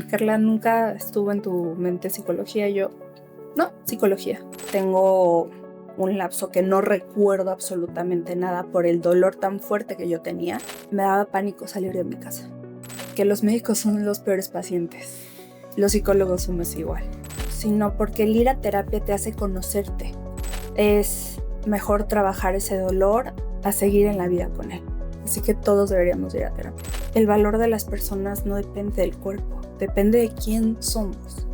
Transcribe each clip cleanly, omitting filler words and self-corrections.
Carla, ¿nunca estuvo en tu mente psicología? Y yo, no, psicología. Tengo un lapso que no recuerdo absolutamente nada por el dolor tan fuerte que yo tenía. Me daba pánico salir de mi casa. Que los médicos son los peores pacientes. Los psicólogos somos igual. Sino porque el ir a terapia te hace conocerte. Es mejor trabajar ese dolor a seguir en la vida con él. Así que todos deberíamos ir a terapia. El valor de las personas no depende del cuerpo, depende de quién somos.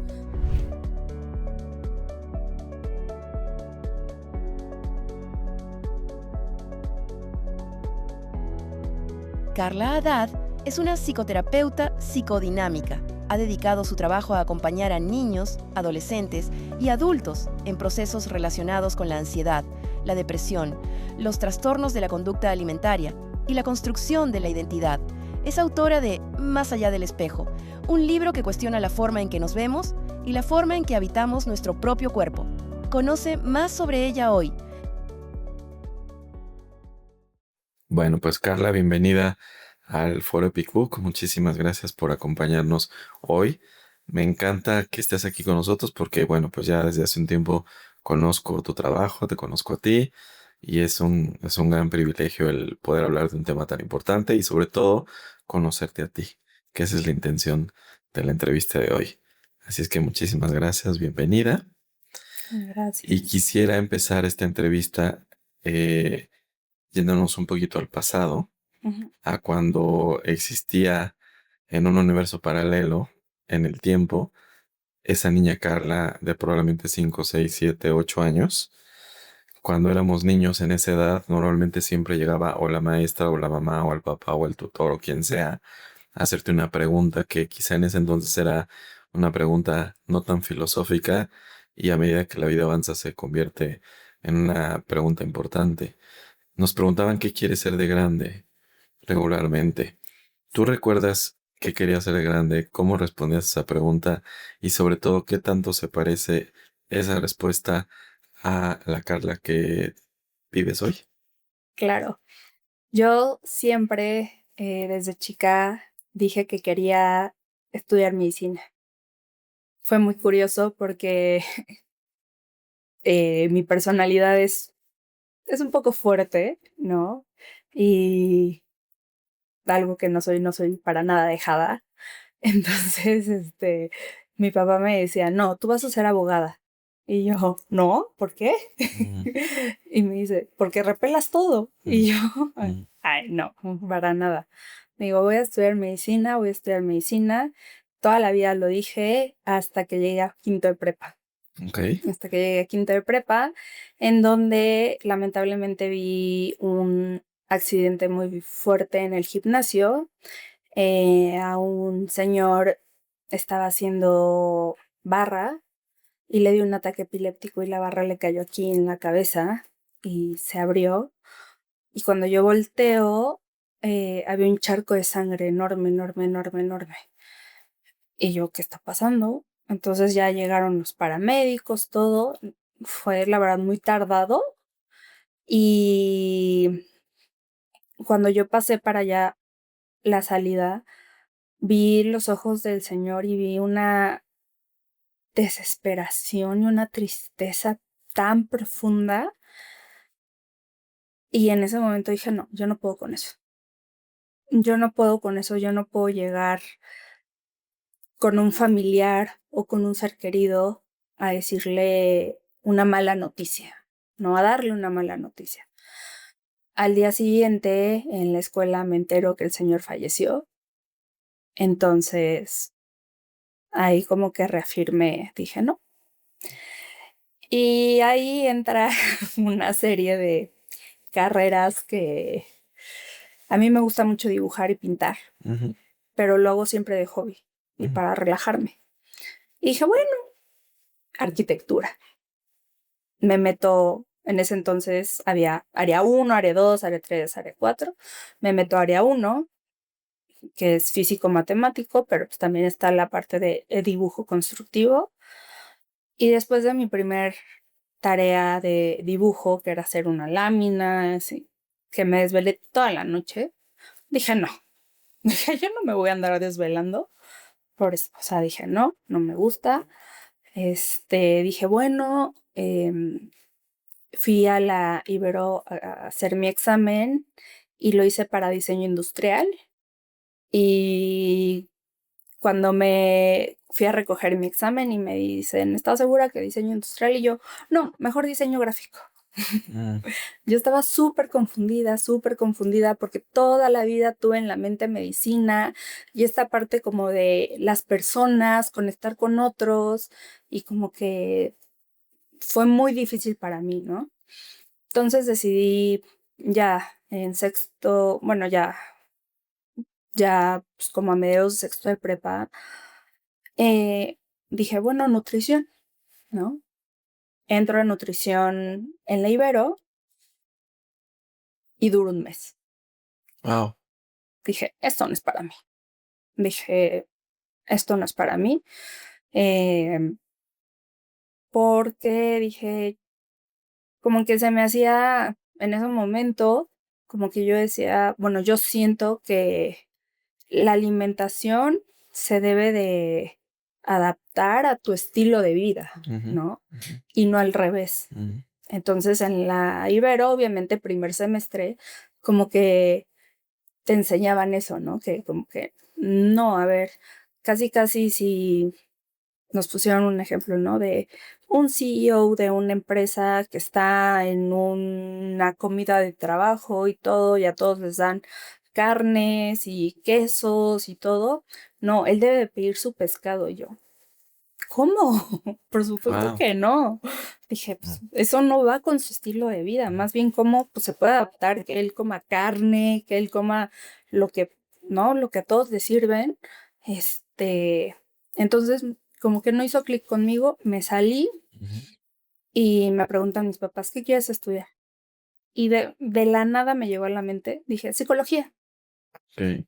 Carla Haddad es una psicoterapeuta psicodinámica. Ha dedicado su trabajo a acompañar a niños, adolescentes y adultos en procesos relacionados con la ansiedad, la depresión, los trastornos de la conducta alimentaria y la construcción de la identidad. Es autora de Más allá del espejo, un libro que cuestiona la forma en que nos vemos y la forma en que habitamos nuestro propio cuerpo. Conoce más sobre ella hoy. Bueno, pues Carla, bienvenida al Foro Epic Book. Muchísimas gracias por acompañarnos hoy. Me encanta que estés aquí con nosotros porque, bueno, pues ya desde hace un tiempo conozco tu trabajo, te conozco a ti y es un gran privilegio el poder hablar de un tema tan importante y sobre todo conocerte a ti, que esa es la intención de la entrevista de hoy. Así es que muchísimas gracias, bienvenida. Y Gracias. quisiera empezar esta entrevista eh, yéndonos un poquito al pasado, Uh-huh. a cuando existía en un universo paralelo, en el tiempo, esa niña Carla de probablemente 5, 6, 7, 8 años. Cuando éramos niños en esa edad, normalmente siempre llegaba o la maestra o la mamá o el papá o el tutor o quien sea a hacerte una pregunta que quizá en ese entonces era una pregunta no tan filosófica y a medida que la vida avanza se convierte en una pregunta importante. Nos preguntaban qué quieres ser de grande regularmente. ¿Tú recuerdas qué querías ser de grande? ¿Cómo respondías a esa pregunta? Y sobre todo, ¿qué tanto se parece esa respuesta a la Carla que vives hoy? Claro, yo siempre desde chica dije que quería estudiar medicina. Fue muy curioso porque mi personalidad es un poco fuerte, ¿no? Y algo que no soy para nada dejada. Entonces, mi papá me decía, no, tú vas a ser abogada. Y yo, no, ¿por qué? Mm, Y me dice, porque repelas todo. mm, Y yo, mm. ay, no, para nada. Me digo, voy a estudiar medicina, voy a estudiar medicina. Toda la vida lo dije hasta que llegué a quinto de prepa. Ok. Hasta que llegué a quinto de prepa, en donde lamentablemente vi un accidente muy fuerte en el gimnasio. A un señor estaba haciendo barra y le dio un ataque epiléptico y la barra le cayó aquí en la cabeza y se abrió. Y cuando yo volteo, había un charco de sangre enorme, enorme, enorme, enorme. Y yo, ¿qué está pasando? Entonces ya llegaron los paramédicos, todo. Fue, la verdad, muy tardado. Y cuando yo pasé para allá, la salida, vi los ojos del señor y vi una desesperación y una tristeza tan profunda. Y en ese momento dije, no, yo no puedo con eso. Yo no puedo con eso, yo no puedo llegar con un familiar o con un ser querido a decirle una mala noticia, no a darle una mala noticia. Al día siguiente, en la escuela me entero que el señor falleció. Entonces, ahí como que reafirmé, dije, no. Y ahí entra una serie de carreras que a mí me gusta mucho dibujar y pintar, Ujú, pero lo hago siempre de hobby y ujú, para relajarme. Y dije, bueno, arquitectura. Me meto, en ese entonces había área 1, área 2, área 3, área 4. Me meto a área 1, que es físico-matemático, pero pues también está la parte de dibujo constructivo. Y después de mi primer tarea de dibujo, que era hacer una lámina, así, que me desvelé toda la noche, dije, no, dije, yo no me voy a andar desvelando por eso, o sea, dije, no, no me gusta. Dije, bueno, fui a la Ibero a hacer mi examen y lo hice para diseño industrial. Y cuando me fui a recoger mi examen y me dicen, ¿estás segura que diseño industrial? Y yo, no, mejor diseño gráfico. Mm, Yo estaba súper confundida, porque toda la vida tuve en la mente medicina y esta parte como de las personas, conectar con otros, y como que fue muy difícil para mí, ¿no? Entonces decidí ya en sexto, bueno, ya pues como a mediados de sexto de prepa, eh, dije, bueno, nutrición, ¿no? Entro a nutrición en la Ibero y duro un mes. wow. Dije, esto no es para mí. Dije, esto no es para mí. Porque dije, como que se me hacía en ese momento, como que yo decía, bueno, yo siento que la alimentación se debe de adaptar a tu estilo de vida, Ujú, ¿no? ujú, Y no al revés. ujú. Entonces, en la Ibero, obviamente, primer semestre, como que te enseñaban eso, ¿no? Que como que, no, a ver, casi si nos pusieron un ejemplo, ¿no? De un CEO de una empresa que está en una comida de trabajo y todo, y a todos les dan carnes y quesos y todo. No, él debe de pedir su pescado. Y yo, ¿cómo? Por supuesto Wow. que no. Dije, Mm, pues eso no va con su estilo de vida. Más bien, cómo pues, se puede adaptar, que él coma carne, que él coma lo que, ¿no? Lo que a todos les sirven. Entonces, como que no hizo clic conmigo, me salí ujú. y me preguntan mis papás, ¿qué quieres estudiar? Y de la nada me llegó a la mente, dije, psicología. Ok.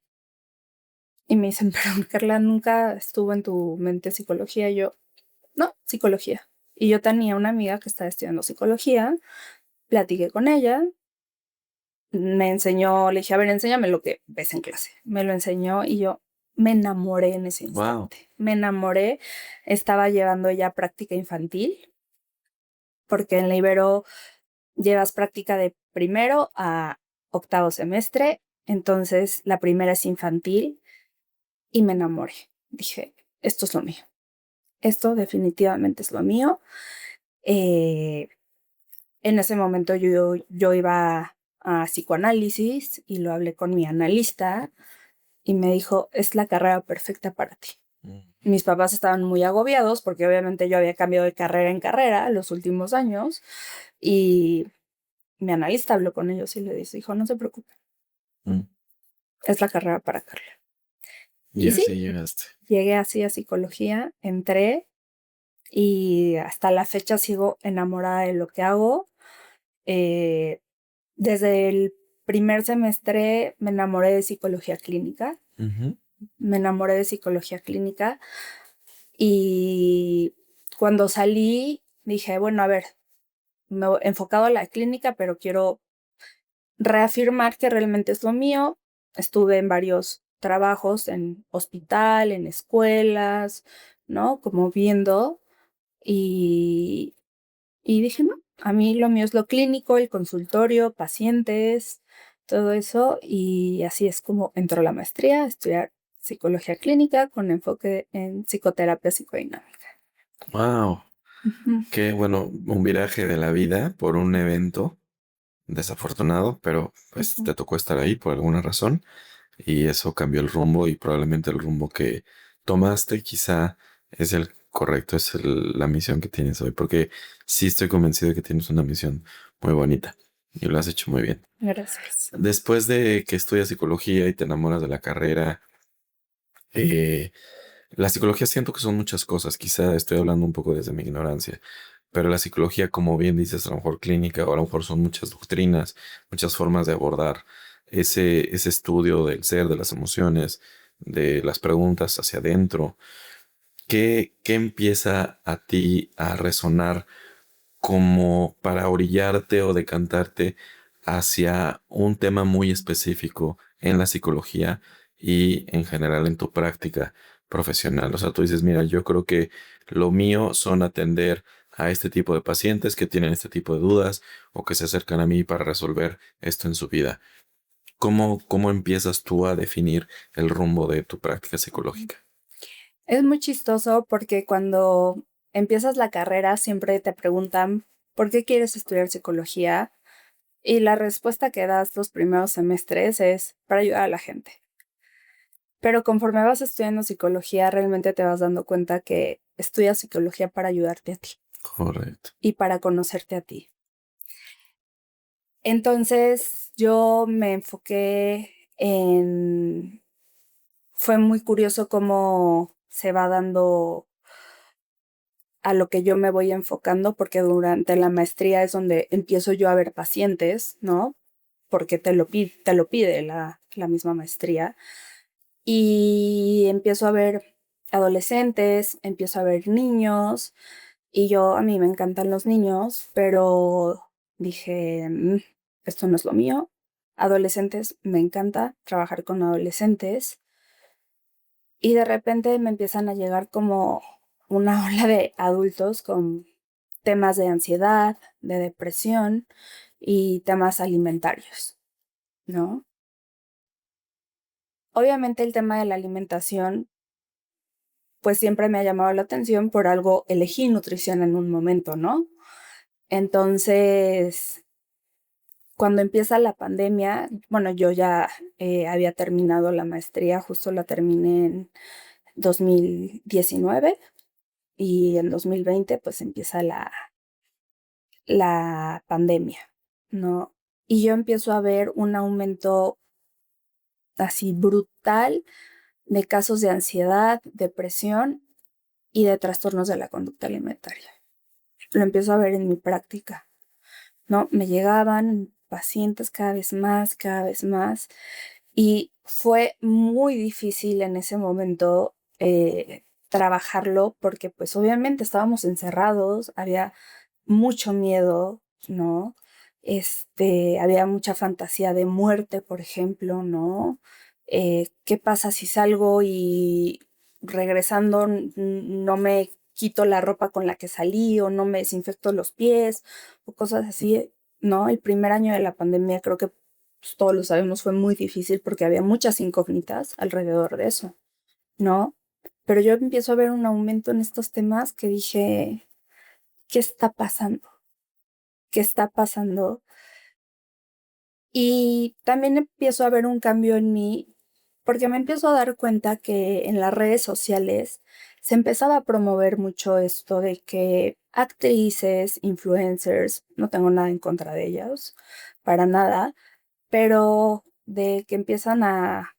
Y me dicen, pero Carla, ¿nunca estuvo en tu mente psicología? Y yo, no, psicología. Y yo tenía una amiga que estaba estudiando psicología, platiqué con ella, me enseñó, le dije, a ver, enséñame lo que ves en clase. Me lo enseñó y yo me enamoré en ese Wow. instante. Me enamoré, estaba llevando ya práctica infantil, porque en la Ibero llevas práctica de primero a octavo semestre, entonces la primera es infantil y me enamoré. Dije, esto es lo mío, esto definitivamente es lo mío. Eh, En ese momento yo iba a psicoanálisis y lo hablé con mi analista y me dijo, es la carrera perfecta para ti. Mm, Mis papás estaban muy agobiados porque obviamente yo había cambiado de carrera en carrera los últimos años, y mi analista habló con ellos y le dijo, no se preocupe, mm. es la carrera para Carla. Y Y sí, así llegaste. llegué así a psicología, entré y hasta la fecha sigo enamorada de lo que hago. Eh, Desde el primer semestre me enamoré de psicología clínica, Ujú, me enamoré de psicología clínica, y cuando salí dije, bueno, a ver, me he enfocado a la clínica, pero quiero reafirmar que realmente es lo mío. Estuve en varios trabajos en hospital, en escuelas, ¿no? Como viendo, y dije, no, a mí lo mío es lo clínico, el consultorio, pacientes, todo eso. Y así es como entró la maestría, a estudiar psicología clínica con enfoque en psicoterapia psicodinámica. wow. Ujú, Qué bueno, un viraje de la vida por un evento desafortunado, pero pues ujú. te tocó estar ahí por alguna razón y eso cambió el rumbo y probablemente el rumbo que tomaste quizá es el correcto, es la misión que tienes hoy, porque sí estoy convencido de que tienes una misión muy bonita y lo has hecho muy bien. Gracias. Después de que estudias psicología y te enamoras de la carrera, eh, la psicología siento que son muchas cosas, quizá estoy hablando un poco desde mi ignorancia, pero la psicología, como bien dices, a lo mejor clínica o a lo mejor son muchas doctrinas, muchas formas de abordar ese estudio del ser, de las emociones, de las preguntas hacia adentro. ¿Qué empieza a ti a resonar como para orillarte o decantarte hacia un tema muy específico en la psicología y en general en tu práctica? profesional. O sea, tú dices, mira, yo creo que lo mío son atender a este tipo de pacientes que tienen este tipo de dudas o que se acercan a mí para resolver esto en su vida. ¿Cómo empiezas tú a definir el rumbo de tu práctica psicológica? Es muy chistoso porque cuando empiezas la carrera siempre te preguntan ¿por qué quieres estudiar psicología? Y la respuesta que das los primeros semestres es para ayudar a la gente. Pero conforme vas estudiando psicología, realmente te vas dando cuenta que estudias psicología para ayudarte a ti Correcto. y para conocerte a ti. Entonces yo me enfoqué en... Fue muy curioso cómo se va dando a lo que yo me voy enfocando, porque durante la maestría es donde empiezo yo a ver pacientes, ¿no? Porque te lo pide la misma maestría. Y empiezo a ver adolescentes, empiezo a ver niños, y a mí me encantan los niños, pero dije, esto no es lo mío. Adolescentes, me encanta trabajar con adolescentes. Y de repente me empiezan a llegar como una ola de adultos con temas de ansiedad, de depresión y temas alimentarios, ¿no? Obviamente el tema de la alimentación, pues siempre me ha llamado la atención, por algo elegí nutrición en un momento, ¿no? Entonces, cuando empieza la pandemia, bueno, yo ya había terminado la maestría, justo la terminé en 2019 y en 2020 pues empieza la pandemia, ¿no? Y yo empiezo a ver un aumento así brutal de casos de ansiedad, depresión y de trastornos de la conducta alimentaria. Lo empiezo a ver en mi práctica, ¿no? Me llegaban pacientes cada vez más, y fue muy difícil en ese momento trabajarlo porque pues obviamente estábamos encerrados, había mucho miedo, ¿no? Había mucha fantasía de muerte, por ejemplo, ¿no? ¿Qué pasa si salgo y regresando no me quito la ropa con la que salí o no me desinfecto los pies o cosas así, ¿no? El primer año de la pandemia creo que pues, todos lo sabemos fue muy difícil porque había muchas incógnitas alrededor de eso, ¿no? Pero yo empiezo a ver un aumento en estos temas que dije, ¿qué está pasando? ¿Qué está pasando? Y también empiezo a ver un cambio en mí porque me empiezo a dar cuenta que en las redes sociales se empezaba a promover mucho esto de que actrices, influencers, no tengo nada en contra de ellos, para nada, pero de que empiezan a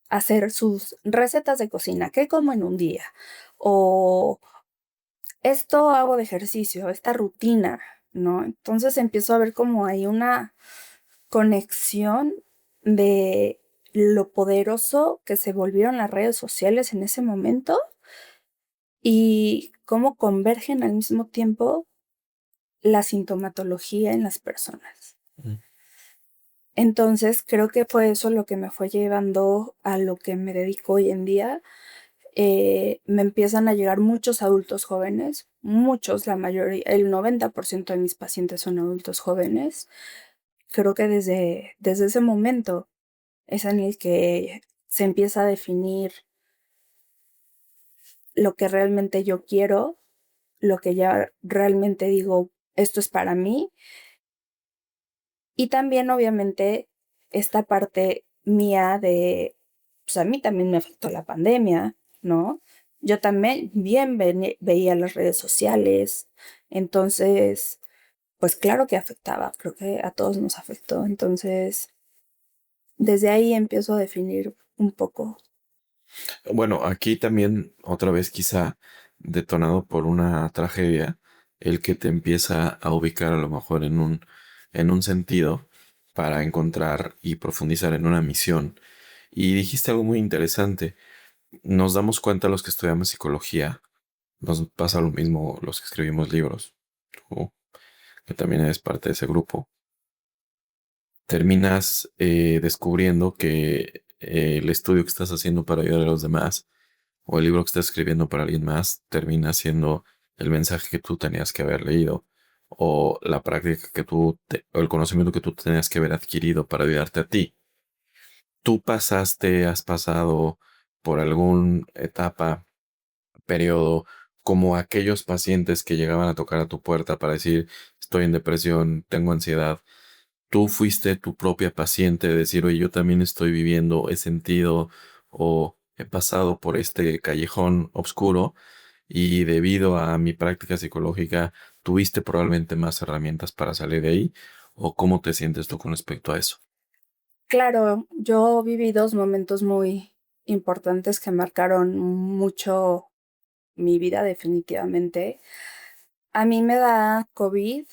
hacer sus recetas de cocina, qué como en un día, o esto hago de ejercicio, esta rutina, ¿no? Entonces empiezo a ver como hay una conexión de lo poderoso que se volvieron las redes sociales en ese momento y cómo convergen al mismo tiempo la sintomatología en las personas. Mm. Entonces creo que fue eso lo que me fue llevando a lo que me dedico hoy en día. Me empiezan a llegar muchos adultos jóvenes, muchos, la mayoría, el 90% de mis pacientes son adultos jóvenes. Creo que desde ese momento es en el que se empieza a definir lo que realmente yo quiero, lo que ya realmente digo, esto es para mí. Y también, obviamente, esta parte mía de, pues a mí también me afectó la pandemia, ¿no? Yo también bien veía las redes sociales, entonces, pues claro que afectaba, creo que a todos nos afectó. Entonces, desde ahí empiezo a definir un poco. Bueno, aquí también otra vez quizá detonado por una tragedia, el que te empieza a ubicar a lo mejor en un sentido para encontrar y profundizar en una misión. Y dijiste algo muy interesante. Nos damos cuenta los que estudiamos psicología, nos pasa lo mismo los que escribimos libros, tú, que también eres parte de ese grupo. Terminas descubriendo que el estudio que estás haciendo para ayudar a los demás o el libro que estás escribiendo para alguien más termina siendo el mensaje que tú tenías que haber leído o la práctica o el conocimiento que tú tenías que haber adquirido para ayudarte a ti. ¿Tú has pasado por alguna etapa, periodo, como aquellos pacientes que llegaban a tocar a tu puerta para decir, estoy en depresión, tengo ansiedad? Tú fuiste tu propia paciente de decir, oye, yo también estoy viviendo, he sentido o he pasado por este callejón oscuro y debido a mi práctica psicológica, tuviste probablemente más herramientas para salir de ahí? ¿O cómo te sientes tú con respecto a eso? Claro, yo viví dos momentos muy importantes que marcaron mucho mi vida definitivamente. A mí me da COVID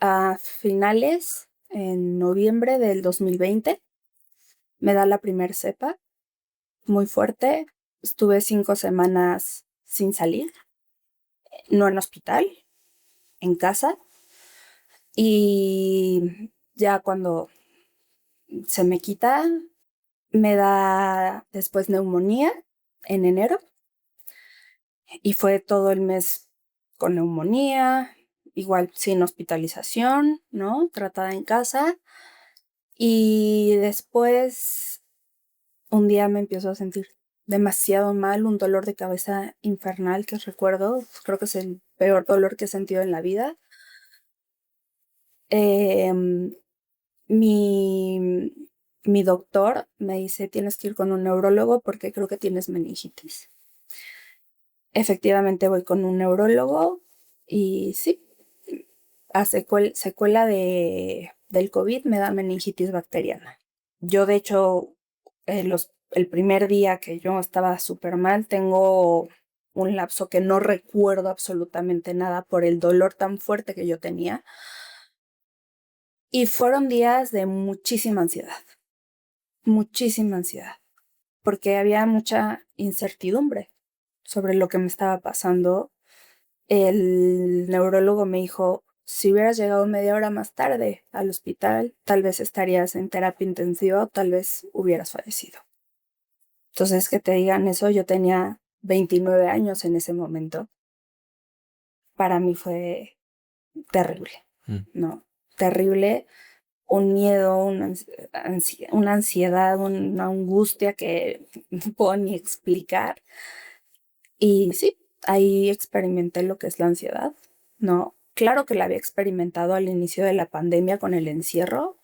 a finales, en noviembre del 2020. Me da la primer cepa, muy fuerte. Estuve 5 semanas sin salir, no en hospital, en casa. Y ya cuando se me quita, me da después neumonía en enero. Y fue todo el mes con neumonía, igual sin hospitalización, ¿no? Tratada en casa. Y después un día me empiezo a sentir demasiado mal, un dolor de cabeza infernal que recuerdo. Creo que es el peor dolor que he sentido en la vida. Em, mi, mi doctor me dice, tienes que ir con un neurólogo porque creo que tienes meningitis. Efectivamente voy con un neurólogo y sí, a secuela del COVID me da meningitis bacteriana. Yo, de hecho, el primer día que yo estaba súper mal, tengo un lapso que no recuerdo absolutamente nada por el dolor tan fuerte que yo tenía. Y fueron días de muchísima ansiedad, porque había mucha incertidumbre sobre lo que me estaba pasando. El neurólogo me dijo, si hubieras llegado media hora más tarde al hospital, tal vez estarías en terapia intensiva o tal vez hubieras fallecido. Entonces, que te digan eso, yo tenía 29 años en ese momento. Para mí fue terrible, ¿no? Terrible, un miedo, una ansiedad, una angustia que no puedo ni explicar. Y sí, ahí experimenté lo que es la ansiedad, ¿no? Claro que la había experimentado al inicio de la pandemia con el encierro,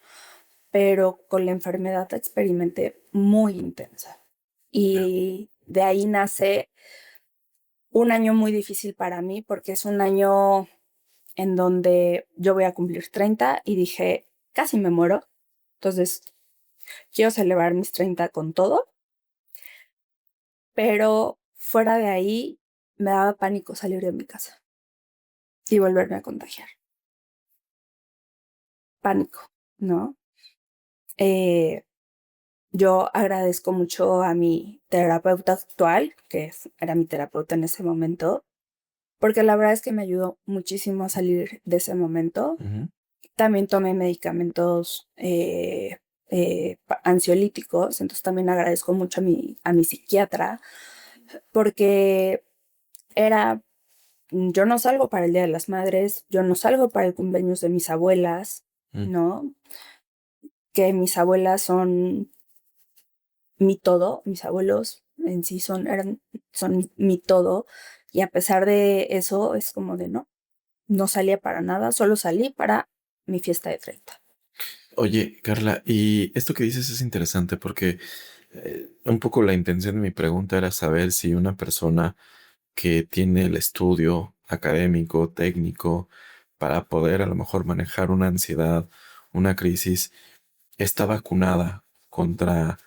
pero con la enfermedad la experimenté muy intensa. Y de ahí nace un año muy difícil para mí porque es un año en donde yo voy a cumplir 30 y dije, casi me muero. Entonces, quiero celebrar mis 30 con todo, pero fuera de ahí me daba pánico salir de mi casa y volverme a contagiar. Pánico, ¿no? Eh, yo agradezco mucho a mi terapeuta actual, que era mi terapeuta en ese momento, porque la verdad es que me ayudó muchísimo a salir de ese momento. Ujú. También tomé medicamentos ansiolíticos, entonces también agradezco mucho a mi psiquiatra, porque era, yo no salgo para el Día de las Madres, yo no salgo para el cumpleaños de mis abuelas, ¿no? Que mis abuelas son mi todo, mis abuelos en sí son mi todo, y a pesar de eso es como de no salía para nada, solo salí para mi fiesta de 30. Oye, Carla, y esto que dices es interesante porque un poco la intención de mi pregunta era saber si una persona que tiene el estudio académico, técnico, para poder a lo mejor manejar una ansiedad, una crisis, está vacunada contra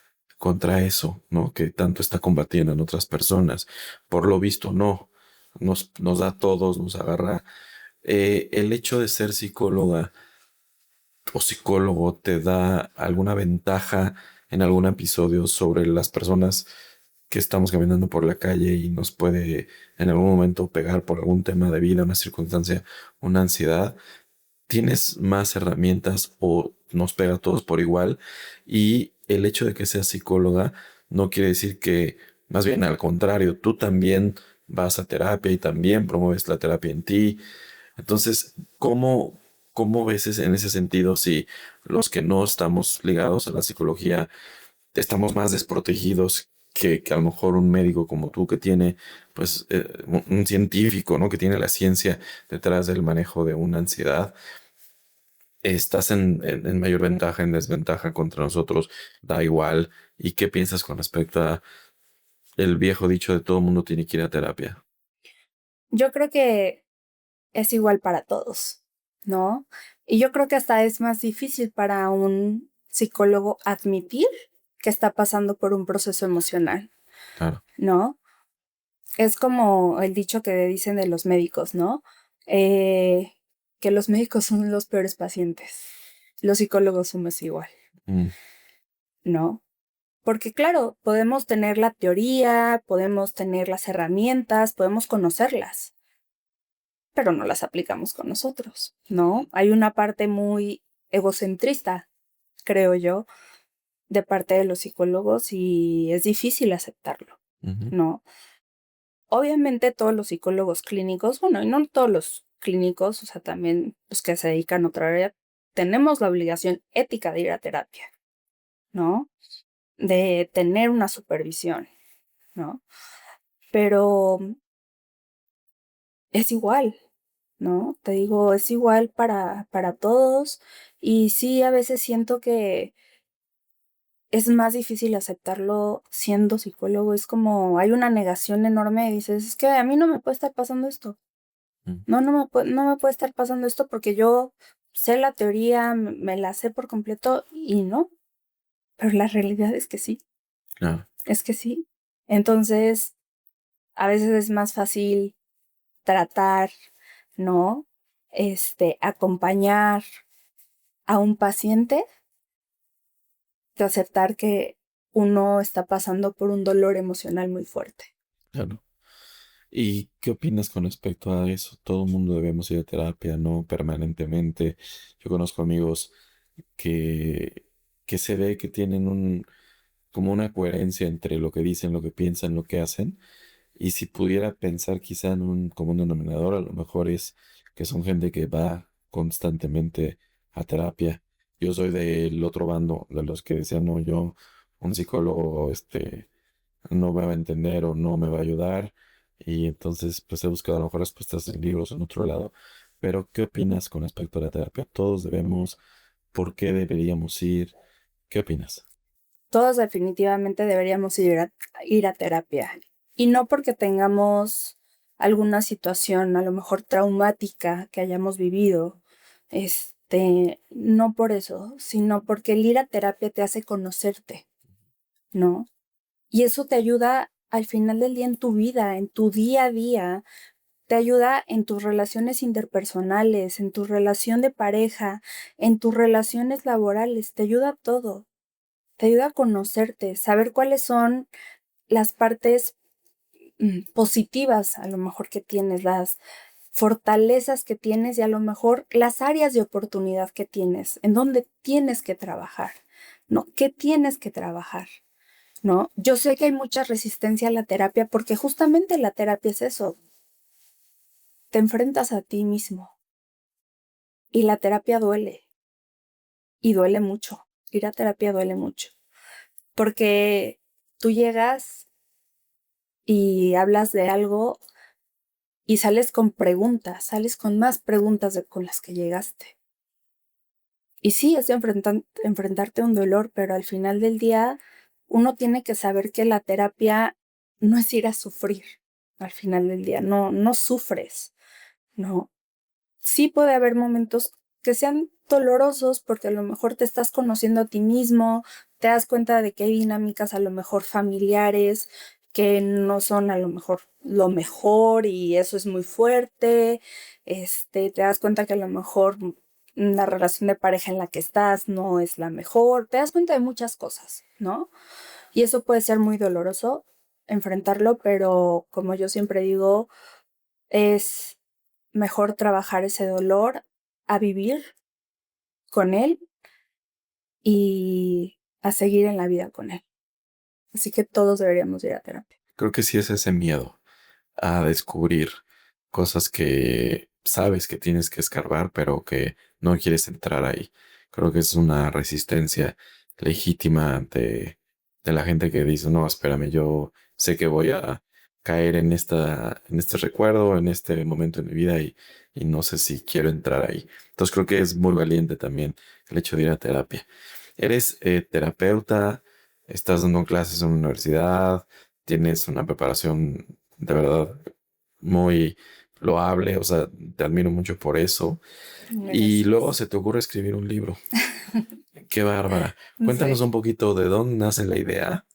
eso, ¿no? Que tanto está combatiendo en otras personas. Por lo visto, no. Nos da a todos, nos agarra. El hecho de ser psicóloga o psicólogo te da alguna ventaja en algún episodio sobre las personas que estamos caminando por la calle y nos puede en algún momento pegar por algún tema de vida, una circunstancia, una ansiedad. Tienes más herramientas o nos pega a todos por igual, y el hecho de que seas psicóloga no quiere decir que Más bien al contrario, tú también vas a terapia y también promueves la terapia en ti. Entonces, ¿cómo ves en ese sentido si los que no estamos ligados a la psicología estamos más desprotegidos que a lo mejor un médico como tú que tiene, pues, un científico, ¿no? Que tiene la ciencia detrás del manejo de una ansiedad? ¿Estás en mayor ventaja, en desventaja contra nosotros? Da igual. ¿Y qué piensas con respecto a el viejo dicho de todo mundo tiene que ir a terapia? Yo creo que es igual para todos, ¿no? Y yo creo que hasta es más difícil para un psicólogo admitir que está pasando por un proceso emocional, Claro. ¿no? Es como el dicho que dicen de los médicos, ¿no? Eh, que los médicos son los peores pacientes. Los psicólogos somos igual, Mm, ¿no? Porque claro, podemos tener la teoría, podemos tener las herramientas, podemos conocerlas, pero no las aplicamos con nosotros, ¿no? Hay una parte muy egocentrista, creo yo, de parte de los psicólogos y es difícil aceptarlo, ujú, ¿no? Obviamente todos los psicólogos clínicos, bueno, y no todos los clínicos, o sea, también los que se dedican a otra área, tenemos la obligación ética de ir a terapia, ¿no? De tener una supervisión, ¿no? Pero es igual, ¿no? Te digo, es igual para todos y sí, a veces siento que es más difícil aceptarlo siendo psicólogo, es como hay una negación enorme y dices, es que a mí no me puede estar pasando esto. mm, No me puede estar pasando esto porque yo sé la teoría, me la sé por completo y no, pero la realidad es que sí, claro. es que sí. Entonces, a veces es más fácil tratar, ¿no? Acompañar a un paciente que aceptar que uno está pasando por un dolor emocional muy fuerte. Claro. ¿Y qué opinas con respecto a eso? Todo el mundo debemos ir a terapia, ¿no? Permanentemente. Yo conozco amigos que, que se ve que tienen como una coherencia entre lo que dicen, lo que piensan, lo que hacen. Y si pudiera pensar quizá en un común denominador, a lo mejor es que son gente que va constantemente a terapia. Yo soy del otro bando, de los que decían, no, yo, un psicólogo, no me va a entender o no me va a ayudar. Y entonces, pues he buscado a lo mejor respuestas en libros en otro lado. Pero, ¿qué opinas con respecto a la terapia? ¿Todos debemos? ¿Por qué deberíamos ir? ¿Qué opinas? Todos definitivamente deberíamos ir a terapia. Y no porque tengamos alguna situación a lo mejor traumática que hayamos vivido, no por eso, sino porque el ir a terapia te hace conocerte, ¿no? Y eso te ayuda al final del día en tu vida, en tu día a día, te ayuda en tus relaciones interpersonales, en tu relación de pareja, en tus relaciones laborales, te ayuda a todo. Te ayuda a conocerte, saber cuáles son las partes positivas a lo mejor que tienes, las fortalezas que tienes y a lo mejor las áreas de oportunidad que tienes, en donde tienes que trabajar, ¿no? ¿Qué tienes que trabajar? ¿No? Yo sé que hay mucha resistencia a la terapia porque justamente la terapia es eso, te enfrentas a ti mismo y la terapia duele y duele mucho, ir a terapia duele mucho porque tú llegas y hablas de algo y sales con preguntas, sales con más preguntas con las que llegaste. Y sí, es enfrentarte a un dolor, pero al final del día uno tiene que saber que la terapia no es ir a sufrir. Al final del día, no sufres, no. Sí puede haber momentos que sean dolorosos porque a lo mejor te estás conociendo a ti mismo, te das cuenta de que hay dinámicas a lo mejor familiares que no son a lo mejor lo mejor y eso es muy fuerte, te das cuenta que a lo mejor la relación de pareja en la que estás no es la mejor, te das cuenta de muchas cosas, ¿no? Y eso puede ser muy doloroso enfrentarlo, pero como yo siempre digo, es mejor trabajar ese dolor a vivir con él y a seguir en la vida con él. Así que todos deberíamos ir a terapia. Creo que sí es ese miedo a descubrir cosas que sabes que tienes que escarbar, pero que no quieres entrar ahí. Creo que es una resistencia legítima de la gente que dice, no, espérame, yo sé que voy a caer en este recuerdo, en este momento de mi vida y no sé si quiero entrar ahí. Entonces creo que es muy valiente también el hecho de ir a terapia. Eres terapeuta, estás dando clases en una universidad, tienes una preparación de verdad muy loable, o sea, te admiro mucho por eso. Y luego Gracias. se te ocurre escribir un libro. Qué bárbara. Cuéntanos Sí. un poquito de dónde nace la idea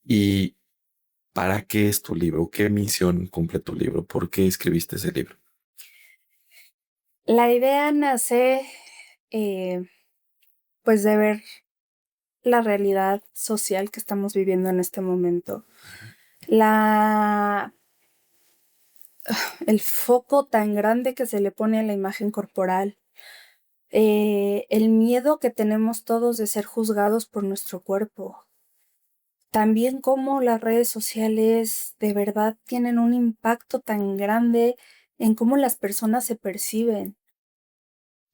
y para qué es tu libro, qué misión cumple tu libro, por qué escribiste ese libro. La idea nace, eh, pues, de ver la realidad social que estamos viviendo en este momento. La el foco tan grande que se le pone a la imagen corporal, el miedo que tenemos todos de ser juzgados por nuestro cuerpo. También cómo las redes sociales de verdad tienen un impacto tan grande en cómo las personas se perciben.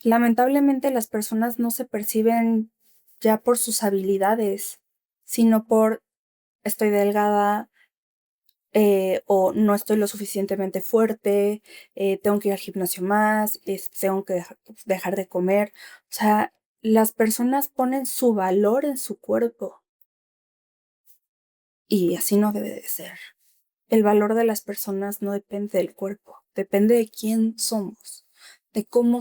Lamentablemente las personas no se perciben ya por sus habilidades, sino por estoy delgada, o no estoy lo suficientemente fuerte, tengo que ir al gimnasio más, tengo que dejar de comer. O sea, las personas ponen su valor en su cuerpo y así no debe de ser. El valor de las personas no depende del cuerpo, depende de quién somos, de cómo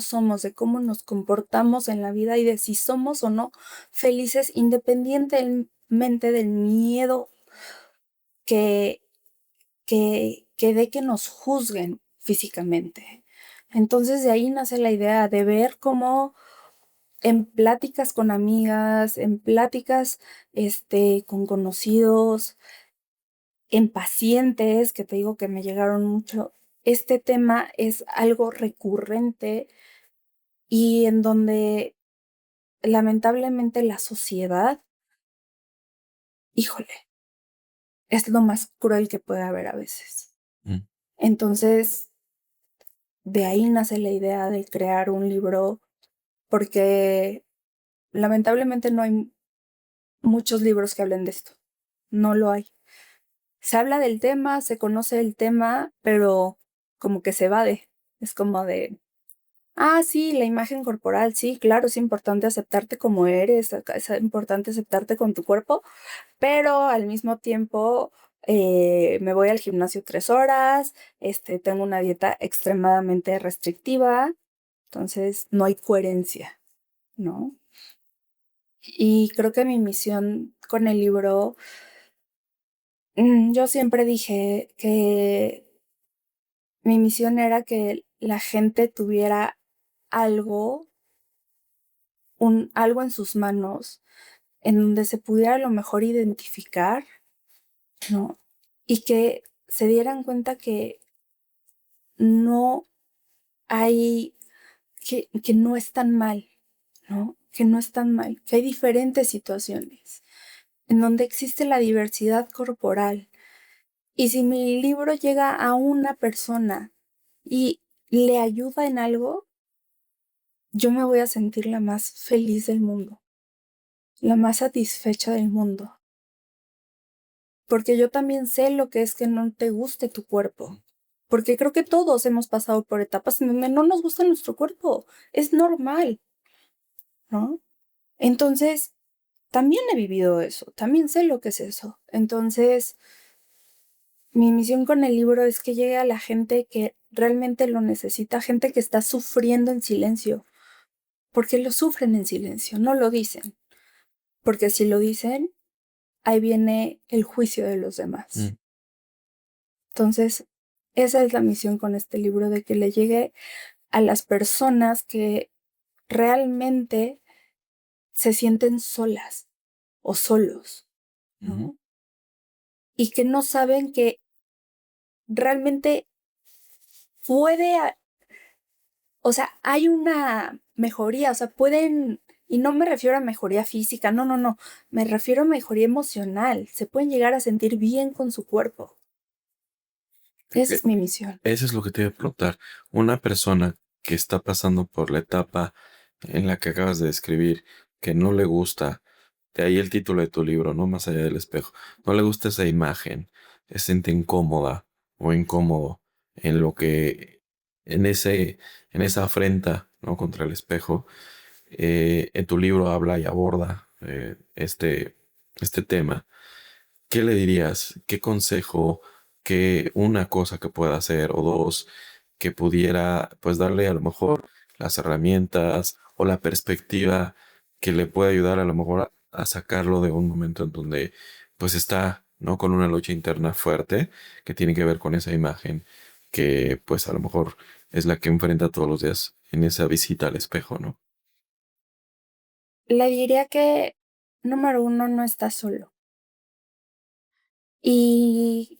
nos comportamos en la vida y de si somos o no felices independientemente del miedo que de que nos juzguen físicamente. Entonces de ahí nace la idea de ver cómo en pláticas con amigas, en pláticas con conocidos, en pacientes, que te digo que me llegaron mucho, este tema es algo recurrente y en donde lamentablemente la sociedad, híjole, es lo más cruel que puede haber a veces. Mm. Entonces, de ahí nace la idea de crear un libro porque lamentablemente no hay muchos libros que hablen de esto. No lo hay. Se habla del tema, se conoce el tema, pero como que se evade. Es como de, ah, sí, la imagen corporal, sí, claro, es importante aceptarte como eres, es importante aceptarte con tu cuerpo, pero al mismo tiempo me voy al gimnasio 3 horas, tengo una dieta extremadamente restrictiva, entonces no hay coherencia, ¿no? Y creo que mi misión con el libro, yo siempre dije que mi misión era que la gente tuviera algo, algo en sus manos en donde se pudiera a lo mejor identificar, ¿no? Y que se dieran cuenta que no hay, que no es tan mal, ¿no? Que no es tan mal, que hay diferentes situaciones en donde existe la diversidad corporal. Y si mi libro llega a una persona y le ayuda en algo, yo me voy a sentir la más feliz del mundo, la más satisfecha del mundo, porque yo también sé lo que es que no te guste tu cuerpo, porque creo que todos hemos pasado por etapas en donde no nos gusta nuestro cuerpo, es normal, ¿no? Entonces, también he vivido eso, también sé lo que es eso. Entonces, mi misión con el libro es que llegue a la gente que realmente lo necesita, gente que está sufriendo en silencio, porque lo sufren en silencio, no lo dicen, porque si lo dicen, ahí viene el juicio de los demás. Mm. Entonces, esa es la misión con este libro, de que le llegue a las personas que realmente se sienten solas o solos, Ujú. ¿no? Y que no saben que realmente puede, o sea, hay una mejoría, o sea, pueden Y no me refiero a mejoría física, no, no, no. Me refiero a mejoría emocional. Se pueden llegar a sentir bien con su cuerpo. Esa es mi misión. Eso es lo que te iba a preguntar. Una persona que está pasando por la etapa en la que acabas de describir, que no le gusta, de ahí el título de tu libro, ¿no? Más allá del espejo. No le gusta esa imagen, se siente incómoda o incómodo en lo que, en en esa afrenta, ¿no? Contra el espejo. En tu libro habla y aborda este tema. ¿Qué le dirías? ¿Qué consejo? ¿Qué una cosa que pueda hacer o dos que pudiera pues darle a lo mejor las herramientas o la perspectiva que le puede ayudar a lo mejor a sacarlo de un momento en donde pues está, ¿no? Con una lucha interna fuerte que tiene que ver con esa imagen que pues a lo mejor es la que enfrenta todos los días en esa visita al espejo, ¿no? Le diría que, número uno, no está solo. Y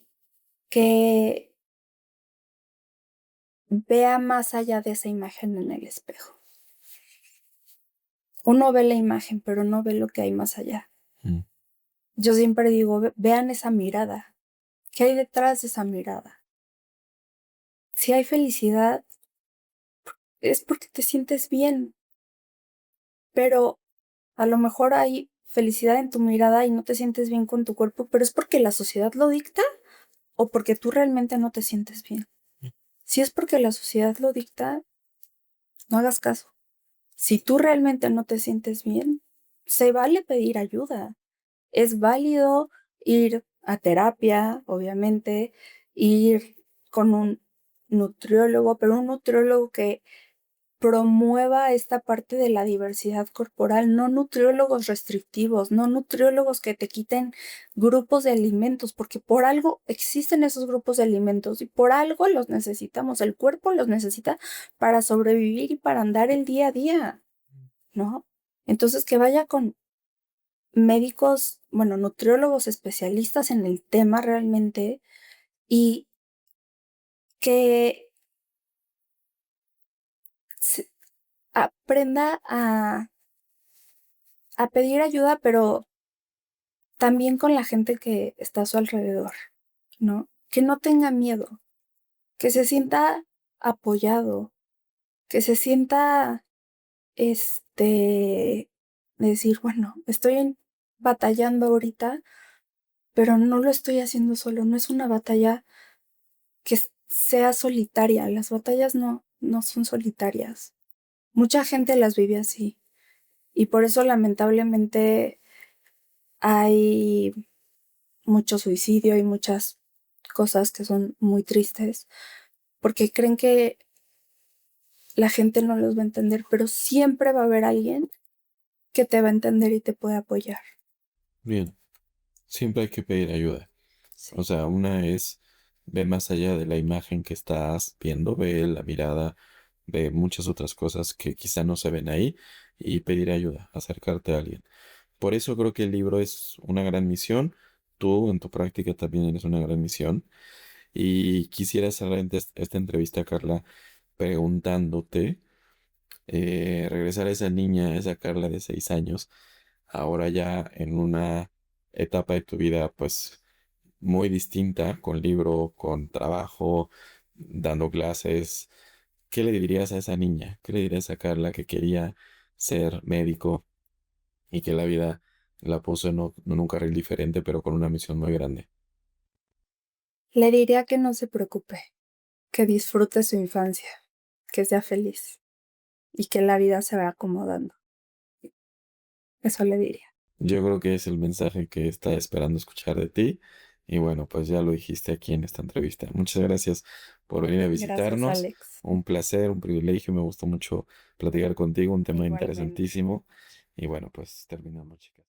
que vea más allá de esa imagen en el espejo. Uno ve la imagen, pero no ve lo que hay más allá. Mm. Yo siempre digo, vean esa mirada. ¿Qué hay detrás de esa mirada? Si hay felicidad, es porque te sientes bien, pero a lo mejor hay felicidad en tu mirada y no te sientes bien con tu cuerpo, pero es porque la sociedad lo dicta o porque tú realmente no te sientes bien. Si es porque la sociedad lo dicta, no hagas caso. Si tú realmente no te sientes bien, se vale pedir ayuda. Es válido ir a terapia, obviamente, ir con un nutriólogo, pero un nutriólogo que promueva esta parte de la diversidad corporal, no nutriólogos restrictivos, no nutriólogos que te quiten grupos de alimentos, porque por algo existen esos grupos de alimentos y por algo los necesitamos, el cuerpo los necesita para sobrevivir y para andar el día a día, ¿no? Entonces que vaya con médicos, bueno, nutriólogos especialistas en el tema realmente y que aprenda a pedir ayuda, pero también con la gente que está a su alrededor, ¿no? Que no tenga miedo, que se sienta apoyado, que se sienta, decir, bueno, batallando ahorita, pero no lo estoy haciendo solo, no es una batalla que sea solitaria, las batallas no son solitarias. Mucha gente las vive así y por eso lamentablemente hay mucho suicidio y muchas cosas que son muy tristes porque creen que la gente no los va a entender, pero siempre va a haber alguien que te va a entender y te puede apoyar. Bien, siempre hay que pedir ayuda. O Sí. sea, una es ve más allá de la imagen que estás viendo, ve la mirada, ve muchas otras cosas que quizá no se ven ahí y pedir ayuda, acercarte a alguien. Por eso creo que el libro es una gran misión. Tú en tu práctica también eres una gran misión. Y quisiera cerrar esta entrevista, Carla, preguntándote, regresar a esa niña, a esa Carla de 6 años, ahora ya en una etapa de tu vida, pues muy distinta, con libro, con trabajo, dando clases. ¿Qué le dirías a esa niña? ¿Qué le dirías a Carla que quería ser médico y que la vida la puso en un carril diferente, pero con una misión muy grande? Le diría que no se preocupe, que disfrute su infancia, que sea feliz y que la vida se va acomodando. Eso le diría. Yo creo que es el mensaje que está esperando escuchar de ti. Y bueno, pues ya lo dijiste aquí en esta entrevista. Muchas gracias por venir a Gracias, visitarnos. Alex. Un placer, un privilegio. Me gustó mucho platicar contigo, un tema Igualmente. interesantísimo. Y bueno, pues terminamos, chicas.